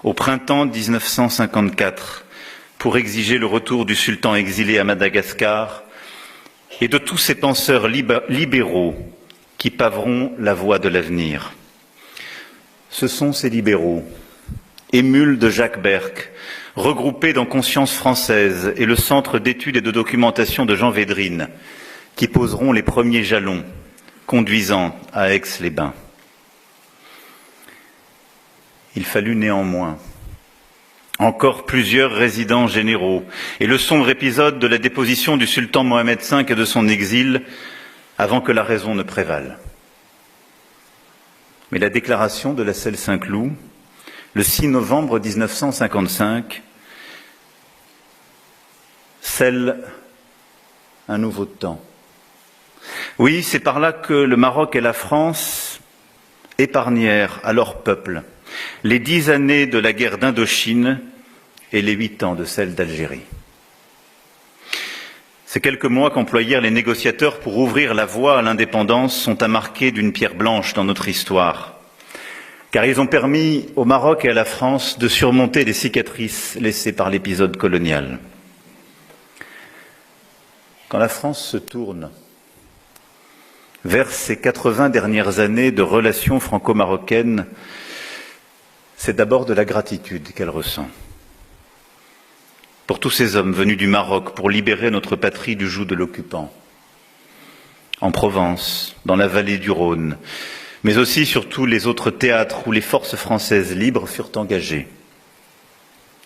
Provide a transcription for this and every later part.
au printemps 1954, pour exiger le retour du sultan exilé à Madagascar et de tous ces penseurs libéraux qui paveront la voie de l'avenir. Ce sont ces libéraux, émules de Jacques Berck, regroupés dans Conscience française et le Centre d'études et de documentation de Jean Védrine, qui poseront les premiers jalons conduisant à Aix-les-Bains. Il fallut néanmoins encore plusieurs résidents généraux et le sombre épisode de la déposition du sultan Mohamed V et de son exil avant que la raison ne prévale. Mais la déclaration de la Selle Saint-Cloud, le 6 novembre 1955, scelle un nouveau temps. Oui, c'est par là que le Maroc et la France épargnèrent à leur peuple les 10 années de la guerre d'Indochine et les 8 ans de celle d'Algérie. Ces quelques mois qu'employèrent les négociateurs pour ouvrir la voie à l'indépendance sont à marquer d'une pierre blanche dans notre histoire, car ils ont permis au Maroc et à la France de surmonter les cicatrices laissées par l'épisode colonial. Quand la France se tourne vers ces 80 dernières années de relations franco-marocaines, c'est d'abord de la gratitude qu'elle ressent. Pour tous ces hommes venus du Maroc pour libérer notre patrie du joug de l'occupant, en Provence, dans la vallée du Rhône, mais aussi sur tous les autres théâtres où les forces françaises libres furent engagées.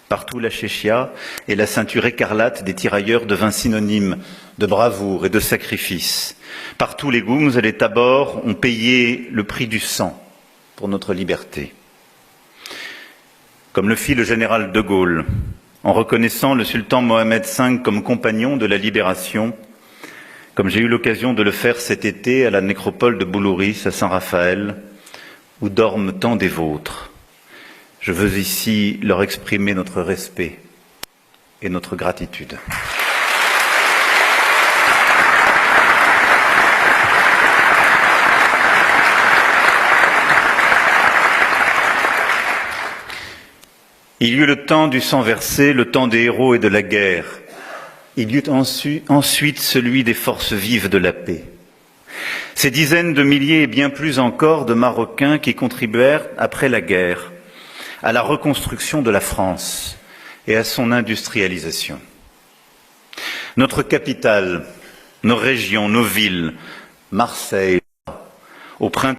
Partout la chéchia et la ceinture écarlate des tirailleurs devint synonyme de bravoure et de sacrifice. Partout les goums et les tabors ont payé le prix du sang pour notre liberté. Comme le fit le général de Gaulle, en reconnaissant le sultan Mohamed V comme compagnon de la libération, comme j'ai eu l'occasion de le faire cet été à la nécropole de Boulouris à Saint-Raphaël, où dorment tant des vôtres. Je veux ici leur exprimer notre respect et notre gratitude. Il y eut le temps du sang versé, le temps des héros et de la guerre. Il y eut ensuite celui des forces vives de la paix. Ces dizaines de milliers et bien plus encore de Marocains qui contribuèrent, après la guerre, à la reconstruction de la France et à son industrialisation. Notre capitale, nos régions, nos villes, Marseille, au printemps